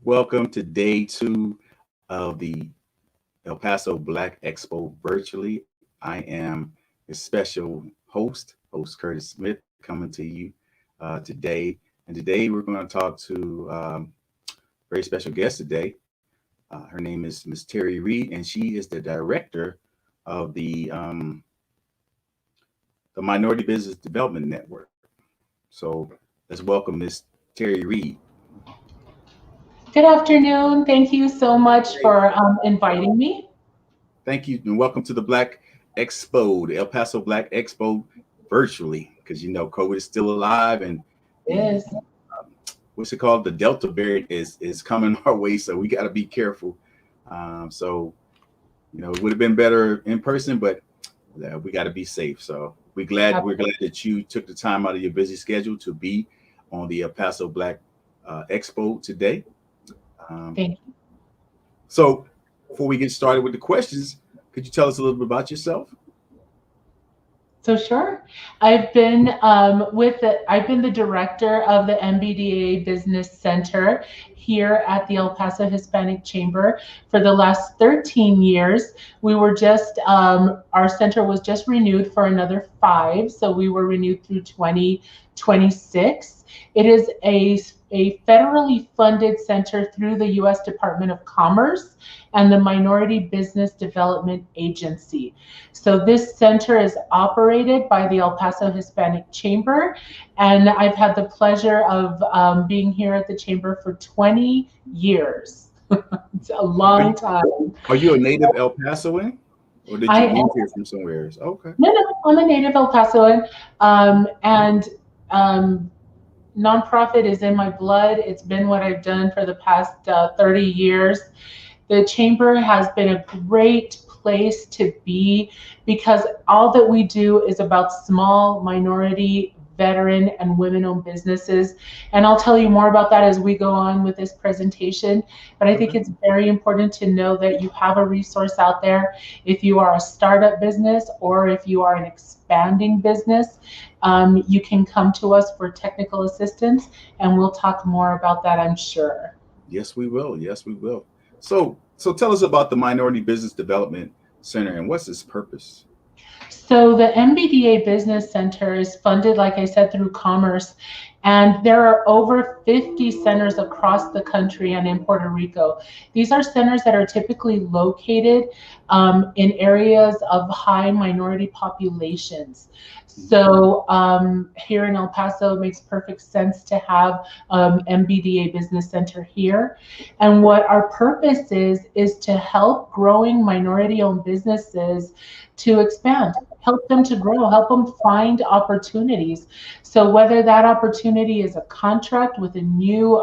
Welcome to day two of the El Paso Black Expo virtually. I am a special host Curtis Smith, coming to you today. And today we're going to talk to a very special guest today. Her name is Miss Terri Reed, and she is the director of the Minority Business Development Network. So let's welcome Miss Terri Reed. Good afternoon. Thank you so much for inviting me. Thank you, and welcome to the Black Expo, the El Paso Black Expo, virtually, because you know COVID is still alive, and the Yes, what's it called? The Delta variant is coming our way, so we got to be careful. So it would have been better in person, but we got to be safe. So we're glad that you took the time out of your busy schedule to be on the El Paso Black Expo today. Um, thank you. so before we get started with the questions, could you tell us a little bit about yourself? So sure, I've been the director of the MBDA Business Center here at the El Paso Hispanic Chamber for the last 13 years. Our center was just renewed for another 5, so we were renewed through 2026. It is a federally funded center through the U.S. Department of Commerce and the Minority Business Development Agency. So this center is operated by the El Paso Hispanic Chamber, and I've had the pleasure of being here at the Chamber for 20 years. It's a long time. Are you a native El Pasoan, or did I you am, move here from somewhere else? Okay. no, I'm a native El Pasoan, and nonprofit is in my blood. It's been what I've done for the past 30 years. The Chamber has been a great place to be because all that we do is about small, minority, veteran, and women-owned businesses. And I'll tell you more about that as we go on with this presentation. But I think Okay. it's very important to know that you have a resource out there. If you are a startup business or if you are an expanding business, you can come to us for technical assistance, and we'll talk more about that, I'm sure. Yes, we will. Yes, we will. So tell us about the Minority Business Development Center and what's its purpose? So the MBDA Business Center is funded, like I said, through Commerce, and there are over 50 centers across the country and in Puerto Rico. These are centers that are typically located in areas of high minority populations. So here in El Paso, it makes perfect sense to have MBDA Business Center here. And what our purpose is to help growing minority-owned businesses to expand, help them to grow, help them find opportunities. So whether that opportunity is a contract with a new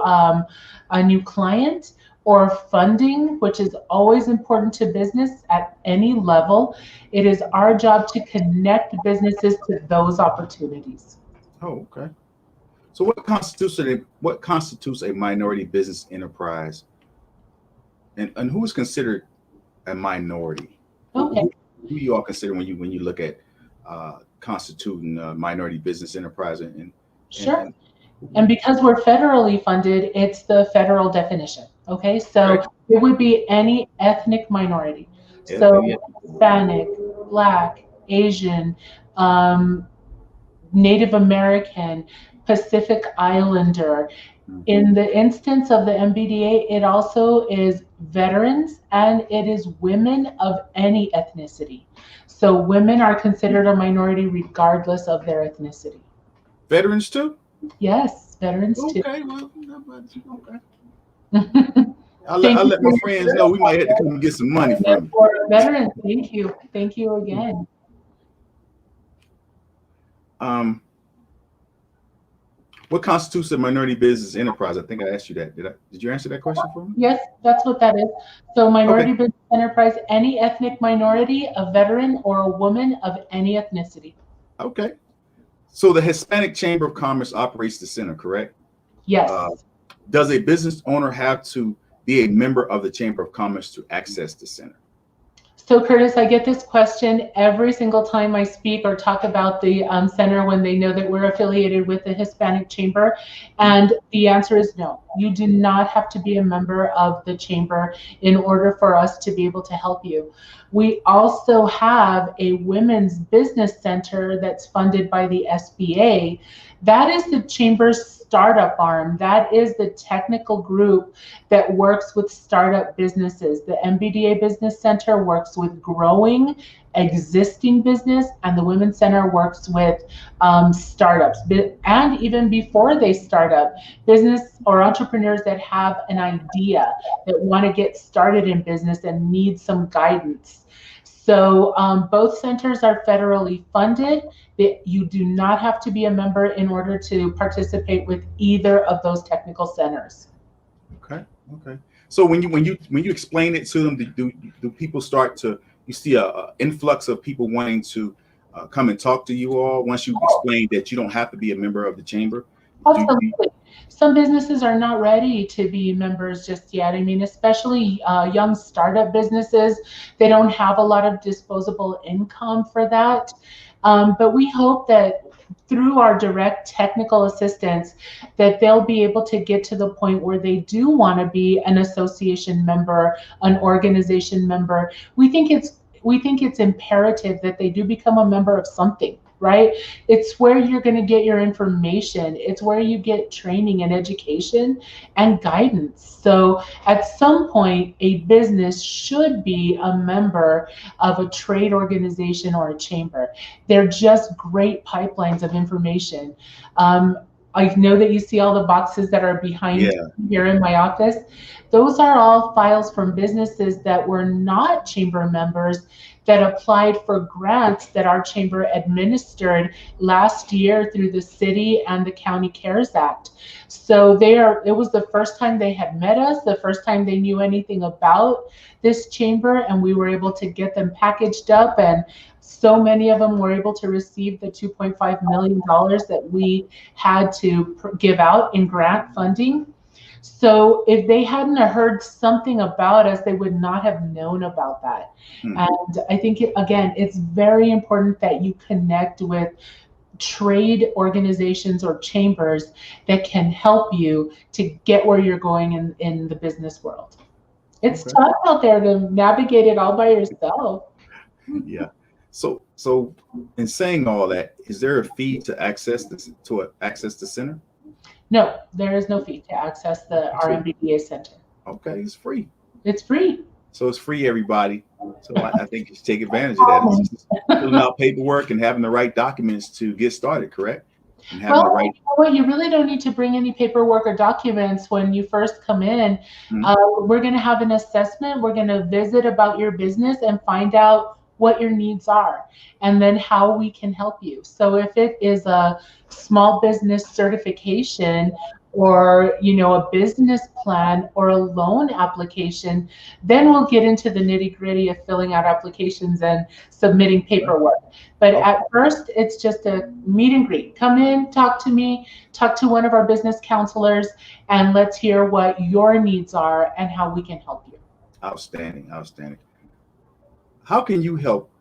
client or funding, which is always important to business at any level, it is our job to connect businesses to those opportunities. Oh, okay. So what constitutes a minority business enterprise, and who is considered a minority? Who, Okay, who, who you all consider when you look at constituting a minority business enterprise sure. and And because we're federally funded, it's the federal definition. Okay, so okay. it would be any ethnic minority. Yeah. So Hispanic, Black, Asian, um, Native American, Pacific Islander. Mhm. In the instance of the MBDA, it also is veterans and it is women of any ethnicity. So women are considered a minority regardless of their ethnicity. Veterans too. Yes, veterans too. Okay. Well, okay. I'll Thank you let for my your friends know we might have to service come get some money and from for veterans. Thank you. Thank you you. again. Um, what constitutes a minority business enterprise? I think I asked you that. Did you answer that question for me? Yes, that's what that is. So Okay. minority business enterprise, any ethnic minority, a veteran, or a woman of any ethnicity. Okay. So the Hispanic Chamber of Commerce operates the center, correct? Uh, Yes. does a business owner have to be a member of the Chamber of Commerce to access the center? So Curtis, I get this question every single time I speak or talk about the center when they know that we're affiliated with the Hispanic Chamber. And the answer is no. You do not have to be a member of the chamber in order for us to be able to help you. We also have a women's business center that's funded by the SBA. That is the chamber's startup arm. That is the technical group that works with startup businesses. The MBDA Business Center works with growing existing business, and the Women's Center works with startups. And even before they start up, business or entrepreneurs that have an idea, that want to get started in business and need some guidance. So both centers are federally funded. You do not have to be a member in order to participate with either of those technical centers. Okay. Okay. So when you explain it to them, do people start to, you see a influx of people wanting to come and talk to you all once you explain that you don't have to be a member of the chamber? Absolutely. Some businesses are not ready to be members just yet. I mean, especially young startup businesses, they don't have a lot of disposable income for that. But we hope that through our direct technical assistance, that they'll be able to get to the point where they do want to be an association member, an organization member. We think it's imperative that they do become a member of something, right? It's where you're going to get your information. It's where you get training and education and guidance. So at some point, a business should be a member of a trade organization or a chamber. They're just great pipelines of information. I know that you see all the boxes that are behind here in my office. Those are all files from businesses that were not chamber members that applied for grants that our chamber administered last year through the city and the County CARES Act. So it was the first time they had met us, the first time they knew anything about this chamber, and we were able to get them packaged up, and so many of them were able to receive the $2.5 million that we had to give out in grant funding. So if they hadn't heard something about us, they would not have known about that. And I think, it's very important that you connect with trade organizations or chambers that can help you to get where you're going in the business world. It's tough out there to navigate it all by yourself. Yeah. So in saying all that, is there a fee to access the center? No, there is no fee to access our MBDA center. Okay, it's free. It's free. So it's free, everybody. So I think you should take advantage of that. It's just filling out paperwork and having the right documents to get started, correct? And having the right. You really don't need to bring any paperwork or documents when you first come in. We're going to have an assessment. We're going to visit about your business and find out what your needs are, and then how we can help you. So if it is a small business certification, or a business plan or a loan application, then we'll get into the nitty-gritty of filling out applications and submitting paperwork. But at first, it's just a meet and greet. Come in, talk to me, talk to one of our business counselors, and let's hear what your needs are and how we can help you. Outstanding. How can you help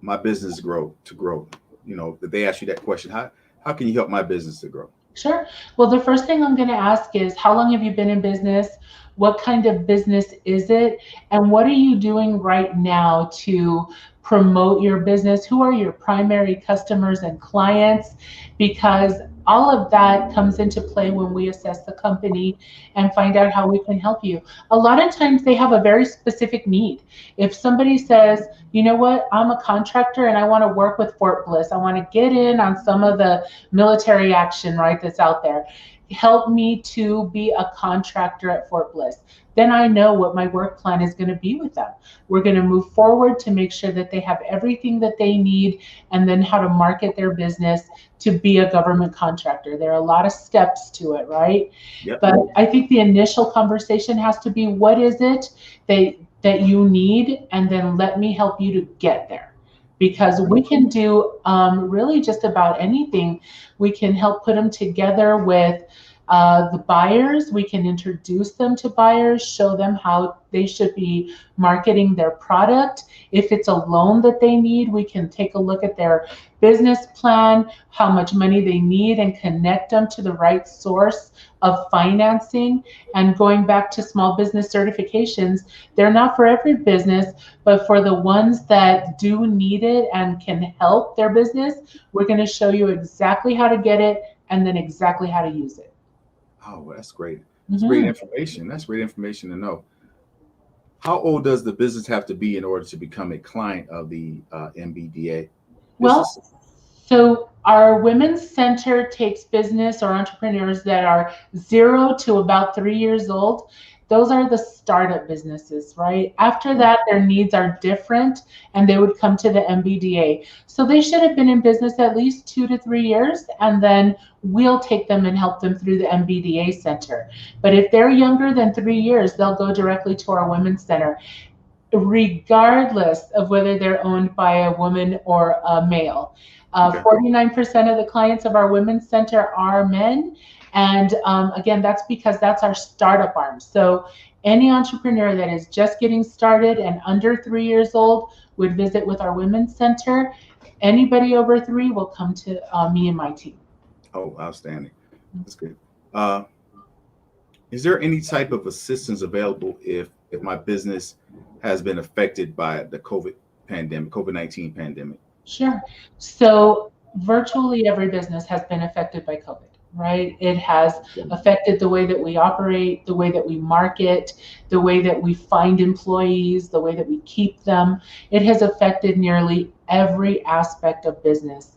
my business grow? If they ask you that question, how can you help my business to grow? Sure. Well, the first thing I'm going to ask is, how long have you been in business? What kind of business is it? And what are you doing right now to promote your business? Who are your primary customers and clients? Because all of that comes into play when we assess the company and find out how we can help you. A lot of times they have a very specific need. If somebody says, you know what, I'm a contractor and I want to work with Fort Bliss. I want to get in on some of the military action, right, that's out there. Help me to be a contractor at Fort Bliss. Then I know what my work plan is going to be with them. We're going to move forward to make sure that they have everything that they need, and then how to market their business to be a government contractor. There are a lot of steps to it, right? Yep. But I think the initial conversation has to be, what is it that you need? And then let me help you to get there. Because we can do really just about anything. We can help put them together with The buyers, we can introduce them to buyers, show them how they should be marketing their product. If it's a loan that they need, we can take a look at their business plan, how much money they need, and connect them to the right source of financing. And going back to small business certifications, they're not for every business, but for the ones that do need it and can help their business, we're going to show you exactly how to get it and then exactly how to use it. Oh, well, that's great. That's great information. That's great information to know. How old does the business have to be in order to become a client of the MBDA? Well, so our Women's Center takes business or entrepreneurs that are 0 to about 3 years old. Those are the startup businesses, right? After that, their needs are different and they would come to the MBDA. So they should have been in business at least 2 to 3 years, and then we'll take them and help them through the MBDA Center. But if they're younger than 3 years, they'll go directly to our Women's Center, regardless of whether they're owned by a woman or a male. 49% of the clients of our Women's Center are men. And again, that's because that's our startup arm. So any entrepreneur that is just getting started and under 3 years old would visit with our Women's Center. Anybody over 3 will come to me and my team. Oh, outstanding. That's good. Is there any type of assistance available if my business has been affected by the COVID-19 pandemic? Sure. So virtually every business has been affected by COVID, right? It has affected the way that we operate, the way that we market, the way that we find employees, the way that we keep them. It has affected nearly every aspect of business.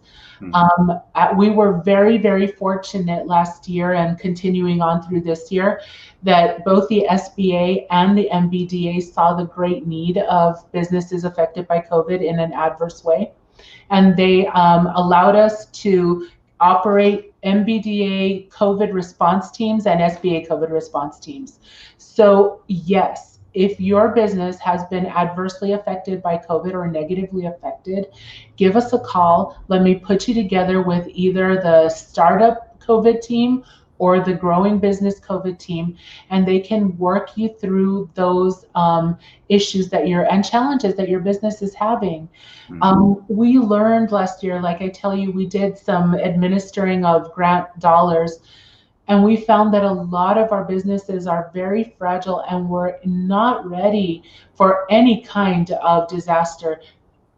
We were very, very fortunate last year and continuing on through this year that both the SBA and the MBDA saw the great need of businesses affected by COVID in an adverse way. And they allowed us to operate MBDA COVID response teams and SBA COVID response teams. So yes, if your business has been adversely affected by COVID or negatively affected, give us a call. Let me put you together with either the startup COVID team or the growing business COVID team, and they can work you through those issues and challenges that your business is having. We learned last year, like I tell you, we did some administering of grant dollars, and we found that a lot of our businesses are very fragile and we're not ready for any kind of disaster.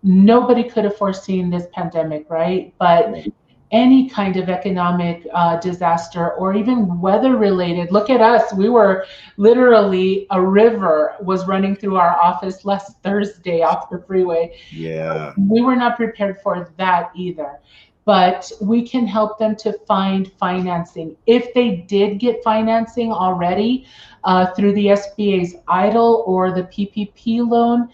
Nobody could have foreseen this pandemic, right? But any kind of economic disaster or even weather related. Look at us. We were literally, a river was running through our office last Thursday off the freeway. Yeah. We were not prepared for that either. But we can help them to find financing. If they did get financing already through the SBA's EIDL or the PPP loan,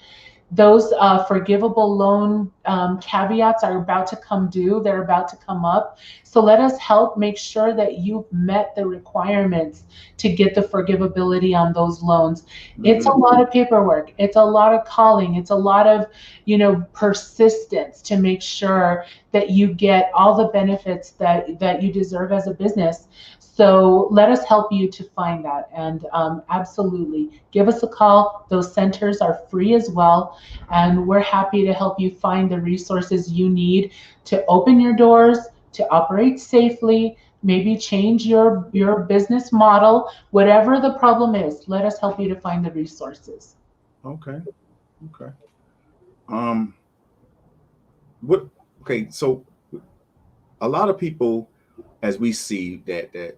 those forgivable loan caveats are about to come due. They're about to come up. So let us help make sure that you've met the requirements to get the forgivability on those loans. It's a lot of paperwork. It's a lot of calling. It's a lot of, persistence to make sure that you get all the benefits that you deserve as a business. So let us help you to find that. And absolutely, give us a call. Those centers are free as well. And we're happy to help you find the resources you need to open your doors, to operate safely, maybe change your business model. Whatever the problem is, let us help you to find the resources. Okay. So a lot of people, as we see that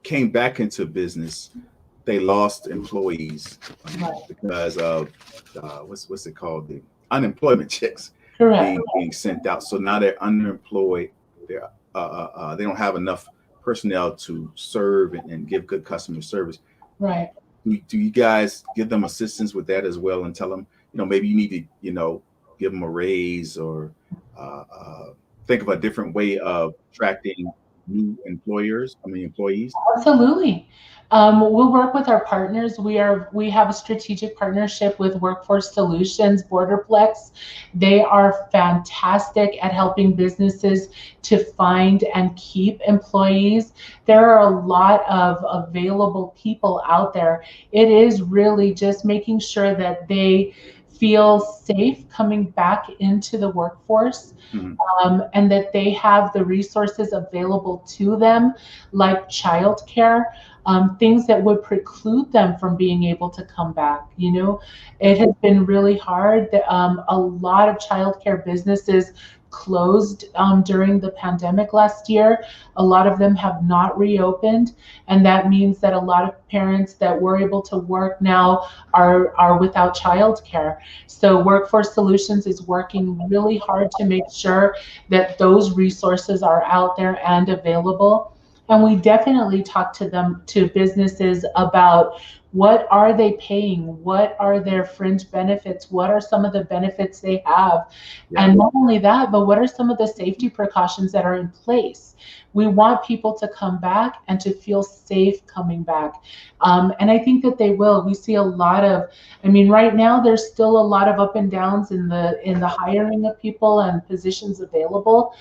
came back into business, they lost employees because of what's it called, the unemployment checks being sent out. So now they're unemployed. They don't have enough personnel to serve and give good customer service. Right. Do you guys give them assistance with that as well and tell them, maybe you need to, give them a raise or think of a different way of attracting new employees? Absolutely. We'll work with our partners. We have a strategic partnership with Workforce Solutions, Borderplex. They are fantastic at helping businesses to find and keep employees. There are a lot of available people out there. It is really just making sure that they feel safe coming back into the workforce, Mhm. and that they have the resources available to them, like childcare, things that would preclude them from being able to come back. You know, Yeah. it has been really hard. A lot of childcare businesses closed during the pandemic last year. A lot of them have not reopened, and that means that a lot of parents that were able to work now are without childcare. So Workforce Solutions is working really hard to make sure that those resources are out there and available. And we definitely talk to them, to businesses, about what are they paying? What are their fringe benefits? What are some of the benefits they have? Yeah. And not only that, but what are some of the safety precautions that are in place? We want people to come back and to feel safe coming back. And I think that they will. We see a lot of, I mean, right now there's still a lot of up and downs in the hiring of people and positions available.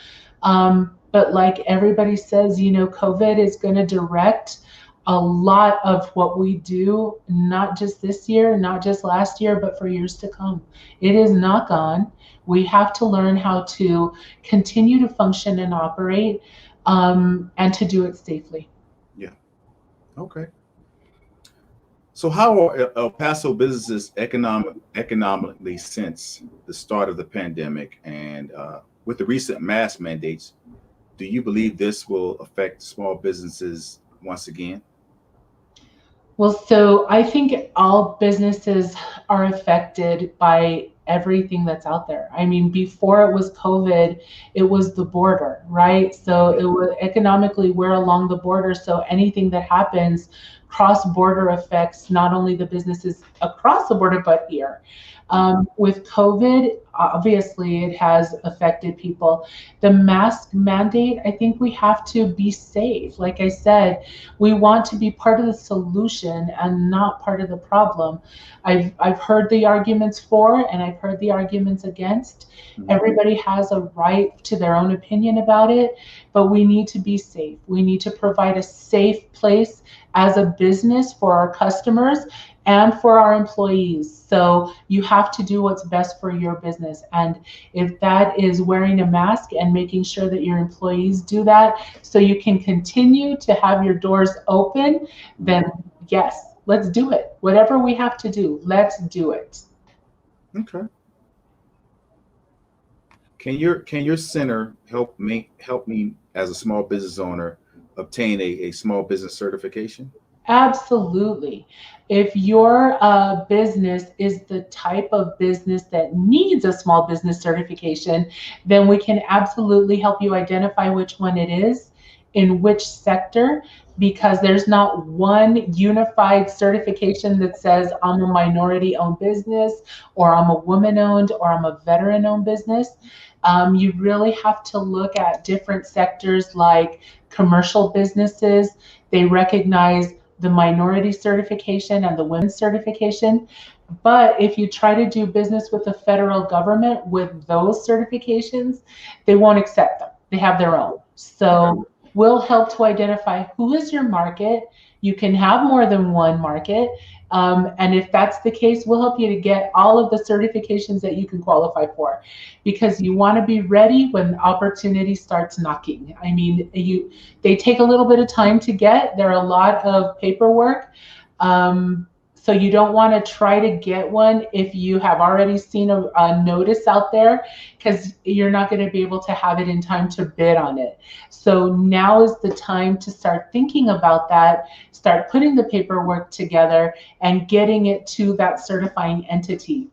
But like everybody says, you know, COVID is going to direct a lot of what we do, not just this year, not just last year, but for years to come. It is not gone. We have to learn how to continue to function and operate, and to do it safely. Yeah. Okay. So how are El Paso businesses economically since the start of the pandemic, and with the recent mask mandates? Do you believe this will affect small businesses once again? Well, so I think all businesses are affected by everything that's out there. I mean, before it was COVID, it was the border, right? So it was economically, we're along the border. So anything that happens cross border affects not only the businesses across the border, but here. With COVID, obviously, it has affected people. The mask mandate, I think we have to be safe. Like I said, we want to be part of the solution and not part of the problem. I've heard the arguments for and I've heard the arguments against. Mhm. Everybody has a right to their own opinion about it, but we need to be safe. We need to provide a safe place as a business for our customers and for our employees. So you have to do what's best for your business. And if that is wearing a mask and making sure that your employees do that so you can continue to have your doors open, then yes, let's do it. Whatever we have to do, let's do it. Okay. Can your center help me as a small business owner obtain a small business certification? Absolutely. If your business is the type of business that needs a small business certification, then we can absolutely help you identify which one it is, in which sector, because there's not one unified certification that says I'm a minority owned business, or I'm a woman owned, or I'm a veteran owned business. You really have to look at different sectors like commercial businesses. They recognize the minority certification and the women's certification. But if you try to do business with the federal government with those certifications, they won't accept them. They have their own. Okay. So we'll help to identify who is your market. You can have more than one market. And if that's the case, we'll help you to get all of the certifications that you can qualify for, because you want to be ready when opportunity starts knocking. I mean, they take a little bit of time to get. There are a lot of paperwork. So you don't want to try to get one if you have already seen a notice out there, because you're not going to be able to have it in time to bid on it. So now is the time to start thinking about that, start putting the paperwork together and getting it to that certifying entity.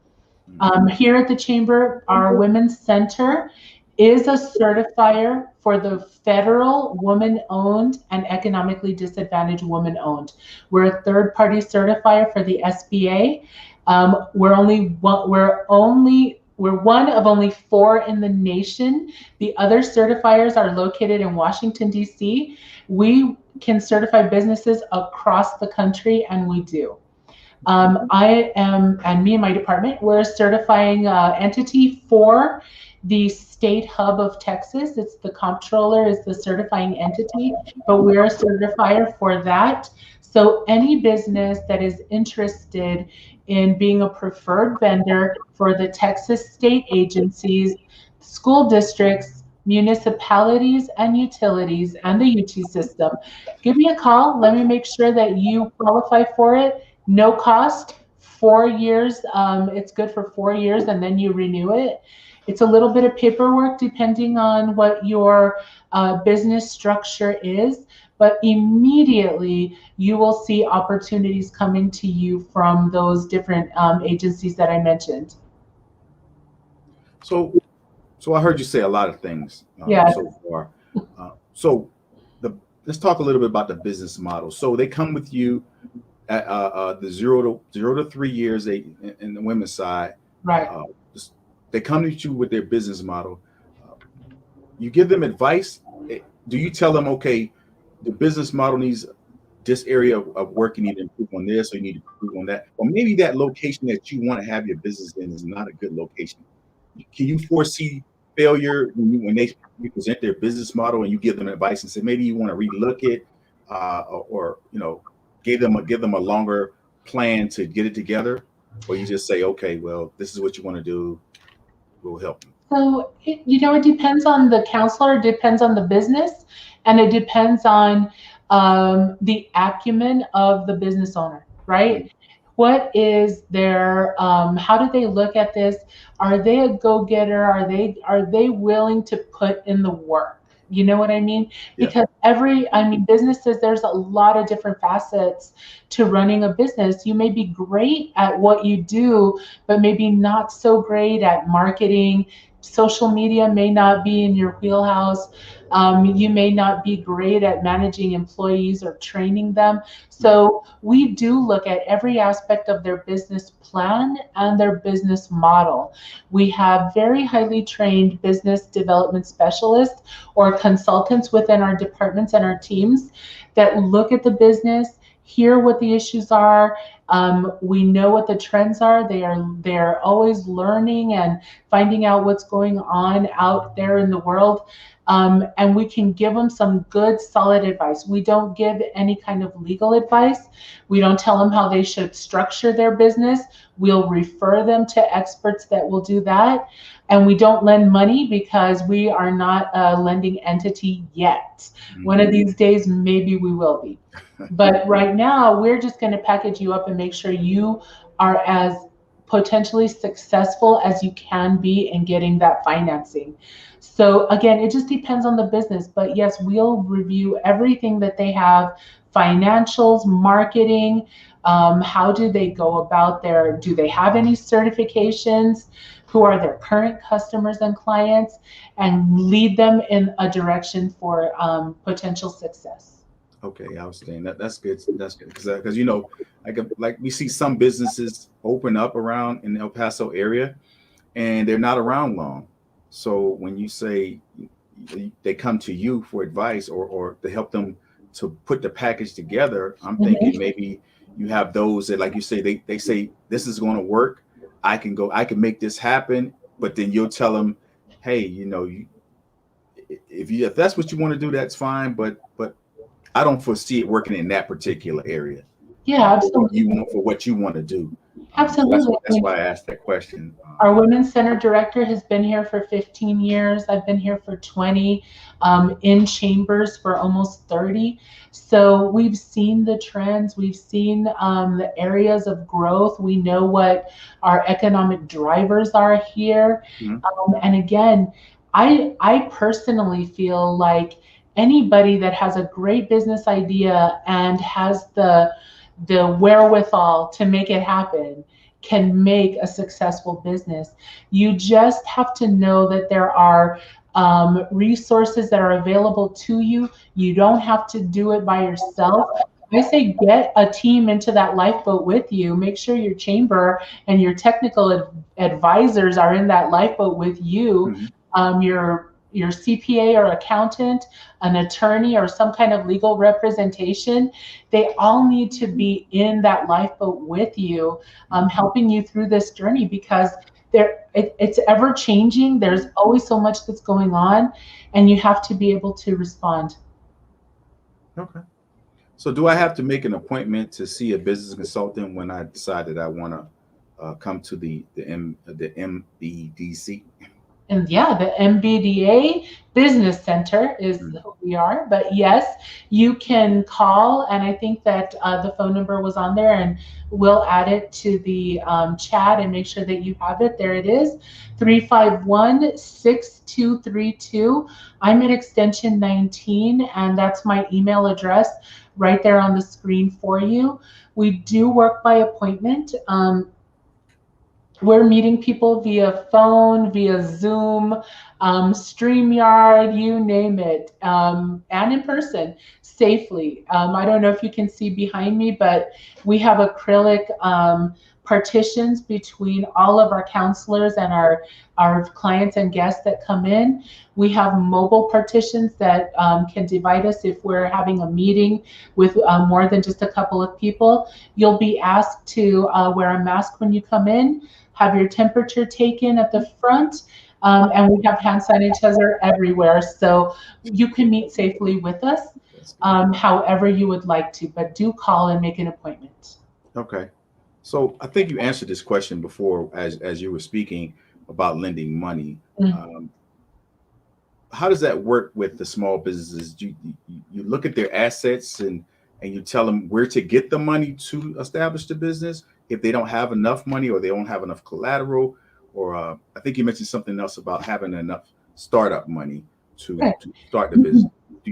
Here at the Chamber, our Women's Center is a certifier for the federal woman-owned and economically disadvantaged woman-owned. We're a third-party certifier for the SBA. We're only we're one of only 4 in the nation. The other certifiers are located in Washington, D.C. We can certify businesses across the country, and we do. I am, and me and my department, we're a certifying entity for the state hub of Texas. It's the comptroller is the certifying entity, but we're a certifier for that. So any business that is interested in being a preferred vendor for the Texas state agencies, school districts, municipalities, and utilities, and the UT system, give me a call. Let me make sure that you qualify for it. No cost, 4 years. It's good for 4 years, and then you renew it. It's a little bit of paperwork depending on what your business structure is, but immediately you will see opportunities coming to you from those different agencies that I mentioned. So, so I heard you say a lot of things Yes. so far. So, let's talk a little bit about the business model. So they come with you at the 0 to 3 years in the women's side. Right. They come to you with their business model. You give them advice. Do you tell them, okay, the business model needs this area of work, you need to improve on this, or you need to improve on that, or maybe that location that you want to have your business in is not a good location. Can you foresee failure when they present their business model and you give them advice and say maybe you want to relook it, or give them a longer plan to get it together, or you just say, okay, well, this is what you want to do, we'll help you? So, it depends on the counselor, it depends on the business, and it depends on the acumen of the business owner, right? What is their, how do they look at this? Are they a go-getter? Are they willing to put in the work? You know what I mean? Yeah. Because businesses, there's a lot of different facets to running a business. You may be great at what you do, but maybe not so great at marketing. Social media may not be in your wheelhouse. You may not be great at managing employees or training them. So we do look at every aspect of their business plan and their business model. We have very highly trained business development specialists or consultants within our departments and our teams that look at the business, hear what the issues are. We know what the trends are. They're always learning and finding out what's going on out there in the world. And we can give them some good, solid advice. We don't give any kind of legal advice. We don't tell them how they should structure their business. We'll refer them to experts that will do that. And we don't lend money because we are not a lending entity yet. One of these days, maybe we will be. But right now, we're just going to package you up and make sure you are as potentially successful as you can be in getting that financing. So again, it just depends on the business. But yes, we'll review everything that they have, financials, marketing, how do they go about do they have any certifications? Who are their current customers and clients, and lead them in a direction for potential success. Okay, outstanding. That's good. That's good because like we see some businesses open up around in the El Paso area, and they're not around long. So when you say they come to you for advice or to help them to put the package together, I'm thinking maybe you have those that, like you say, they say this is going to work. I can make this happen, but then you'll tell them, hey, if that's what you want to do, that's fine, but I don't foresee it working in that particular area. Yeah, absolutely. For what you want to do. Absolutely. That's why I asked that question. Our Women's Center Director has been here for 15 years. I've been here for 20, in chambers for almost 30. So we've seen the trends. We've seen the areas of growth. We know what our economic drivers are here. And again, I personally feel like anybody that has a great business idea and has the wherewithal to make it happen can make a successful business. You just have to know that there are resources that are available to you. You don't have to do it by yourself. I say get a team into that lifeboat with you. Make sure your chamber and your technical advisors are in that lifeboat with you. Mhm. Your CPA or accountant, an attorney, or some kind of legal representation, they all need to be in that lifeboat with you, helping you through this journey, because it's ever changing. There's always so much that's going on, and you have to be able to respond. Okay. So do I have to make an appointment to see a business consultant when I decide that I want to come to the MBDC? And yeah, the MBDA Business Center is Mm. who we are. But yes, you can call, and I think that the phone number was on there, and we'll add it to the chat and make sure that you have it. There it is, 351-6232. I'm at extension 19, and that's my email address right there on the screen for you. We do work by appointment. We're meeting people via phone, via Zoom, StreamYard, you name it, and in person safely. I don't know if you can see behind me, but we have acrylic partitions between all of our counselors and our clients and guests that come in. We have mobile partitions that can divide us if we're having a meeting with more than just a couple of people. You'll be asked to wear a mask when you come in, have your temperature taken at the front, and we have hand sanitizer everywhere. So you can meet safely with us however you would like to, but do call and make an appointment. Okay. So I think you answered this question before as you were speaking about lending money. Mhm. How does that work with the small businesses? You look at their assets and you tell them where to get the money to establish the business if they don't have enough money or they don't have enough collateral, or I think you mentioned something else about having enough startup money Right. to start the business. Do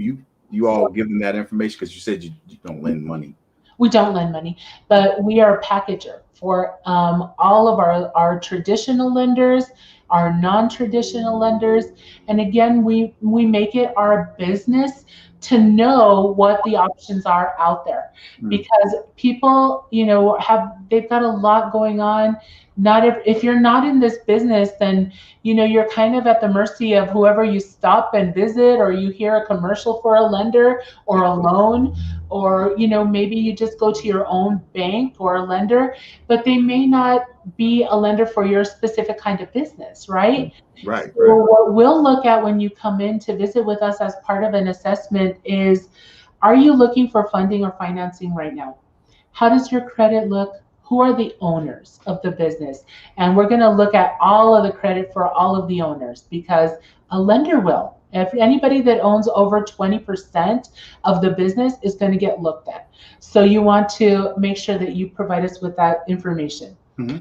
you all give them that information, because you said you don't lend money? We don't lend money, but we are a packager for all of our traditional lenders, our non-traditional lenders. And again, we make it our business to know what the options are out there, Mm. because people, they've got a lot going on. Not if you're not in this business, then you're kind of at the mercy of whoever you stop and visit, or you hear a commercial for a lender or a loan, or maybe you just go to your own bank or a lender, but they may not be a lender for your specific kind of business, right? Right, So right. what we'll look at when you come in to visit with us as part of an assessment is, are you looking for funding or financing right now? How does your credit look? Who are the owners of the business? And we're going to look at all of the credit for all of the owners, because a lender will. If anybody that owns over 20% of the business is going to get looked at. So you want to make sure that you provide us with that information. Mm-hmm.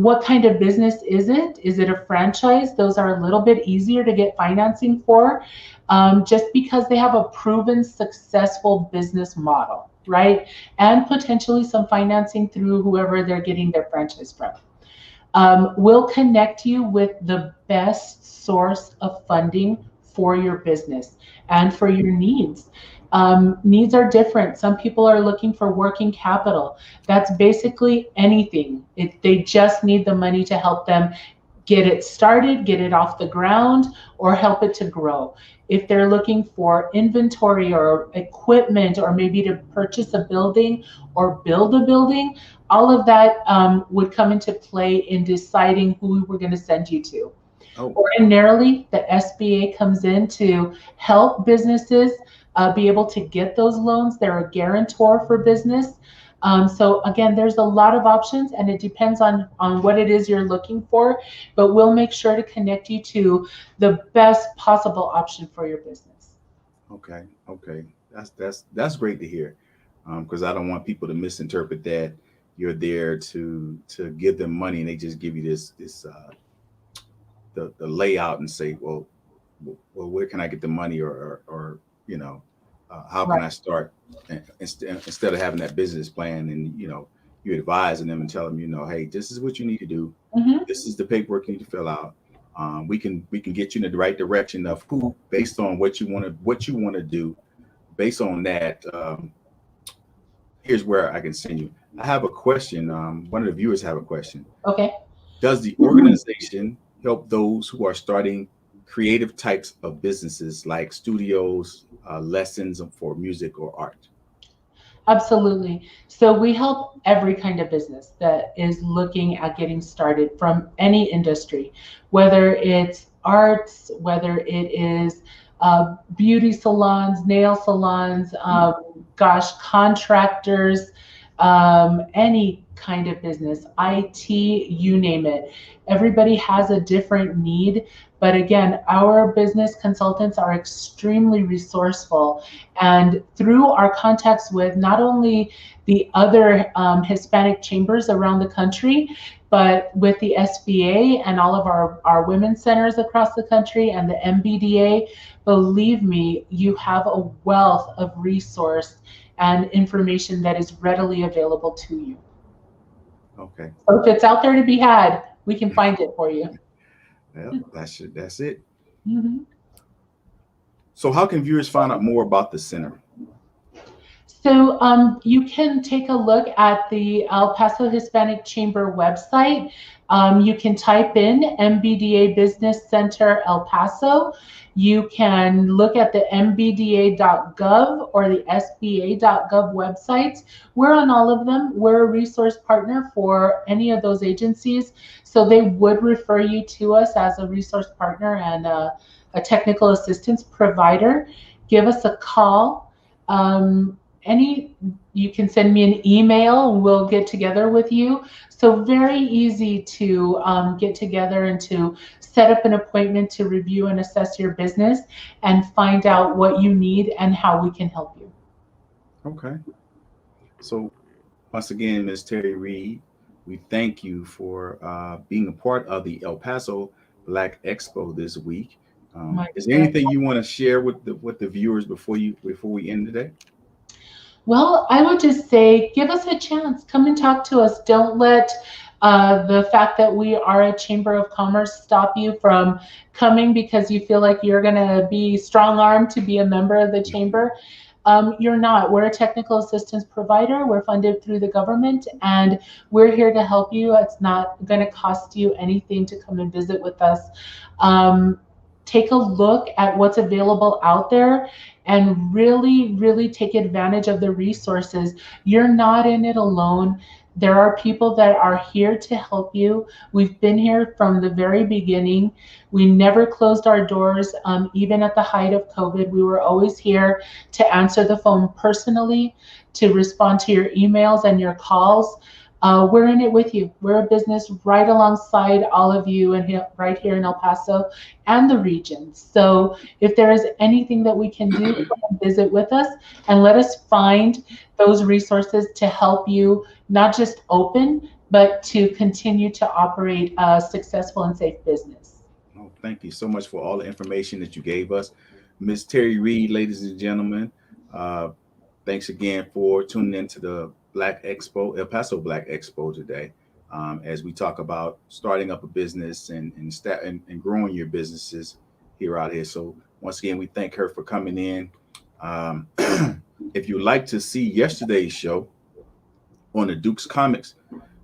What kind of business is it? Is it a franchise? Those are a little bit easier to get financing for, just because they have a proven successful business model, right? And potentially some financing through whoever they're getting their franchise from. We'll connect you with the best source of funding for your business and for your needs. Needs are different. Some people are looking for working capital. That's basically anything. They just need the money to help them get it started, get it off the ground, or help it to grow. If they're looking for inventory or equipment, or maybe to purchase a building or build a building, all of that would come into play in deciding who we're going to send you to. Oh, Ordinarily, the SBA comes in to help businesses be able to get those loans. They're a guarantor for business. So again, there's a lot of options, and it depends on what it is you're looking for, but we'll make sure to connect you to the best possible option for your business. okay, okay. That's great to hear, because I don't want people to misinterpret that you're there to give them money and they just give you this the layout and say, well, where can I get the money, or how can Right. I start? Instead of having that business plan, and you advising them and tell them, hey, this is what you need to do. Hmm. This is the paperwork you need to fill out. We can get you in the right direction of who, based on what you want to do. Based on that, here's where I can send you. I have a question. One of the viewers have a question. Okay. Does the organization help those who are starting creative types of businesses like studios, lessons for music or art? Absolutely. So we help every kind of business that is looking at getting started from any industry, whether it's arts, whether it is beauty salons, nail salons, contractors, any kind of business, IT, you name it. Everybody has a different need. But again, our business consultants are extremely resourceful. And through our contacts with not only the other Hispanic chambers around the country, but with the SBA and all of our women's centers across the country and the MBDA, believe me, you have a wealth of resource and information that is readily available to you. Okay. So if it's out there to be had, we can find it for you. Well, that's it. That's it. Mm-hmm. So how can viewers find out more about the center? So you can take a look at the El Paso Hispanic Chamber website. You can type in MBDA Business Center El Paso. You can look at the mbda.gov or the sba.gov websites. We're on all of them. We're a resource partner for any of those agencies. So they would refer you to us as a resource partner and a technical assistance provider. Give us a call. You can send me an email and we'll get together with you. So very easy to get together and to set up an appointment to review and assess your business and find out what you need and how we can help you. Okay. So once again, Ms. Terri Reed, we thank you for being a part of the El Paso Black Expo this week. Is there anything you want to share with the viewers before we end today? Well, I would just say, give us a chance. Come and talk to us. Don't let the fact that we are a Chamber of Commerce stop you from coming because you feel like you're going to be strong-armed to be a member of the Chamber. You're not. We're a technical assistance provider. We're funded through the government, and we're here to help you. It's not going to cost you anything to come and visit with us. Take a look at what's available out there and really, really take advantage of the resources. You're not in it alone. There are people that are here to help you. We've been here from the very beginning. We never closed our doors, even at the height of COVID. We were always here to answer the phone personally, to respond to your emails and your calls. We're in it with you. We're a business right alongside all of you and right here in El Paso and the region. So if there is anything that we can do, come visit with us and let us find those resources to help you not just open, but to continue to operate a successful and safe business. Oh, thank you so much for all the information that you gave us. Ms. Terri Reed, ladies and gentlemen, thanks again for tuning into the Black Expo, El Paso Black Expo today, as we talk about starting up a business and growing your businesses out here. So once again, we thank her for coming in. If you'd like to see yesterday's show on the Dukes Comics,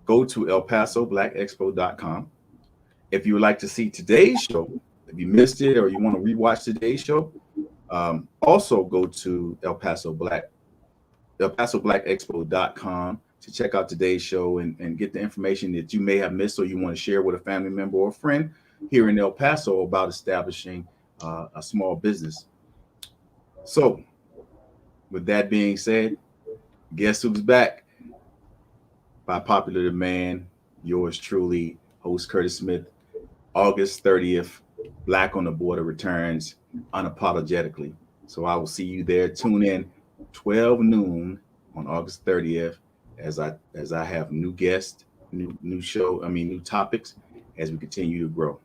go to elpasoblackexpo.com. If you would like to see today's show, if you missed it or you want to rewatch today's show, also go to elpasoblackexpo.com to check out today's show and get the information that you may have missed or you want to share with a family member or a friend here in El Paso about establishing a small business. So with that being said, guess who's back? By popular demand, yours truly, host Curtis Smith. August 30th, Black on the Border returns unapologetically. So I will see you there. Tune in 12 noon on August 30th as I have new guests, new topics as we continue to grow.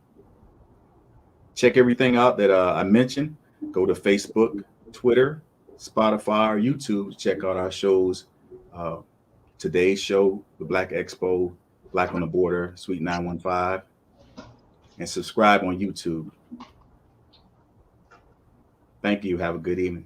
Check everything out that I mentioned. Go to Facebook, Twitter, Spotify, or YouTube. Check out our shows. Today's show, the Black Expo, Black on the Border, Suite 915, and subscribe on YouTube. Thank you. Have a good evening.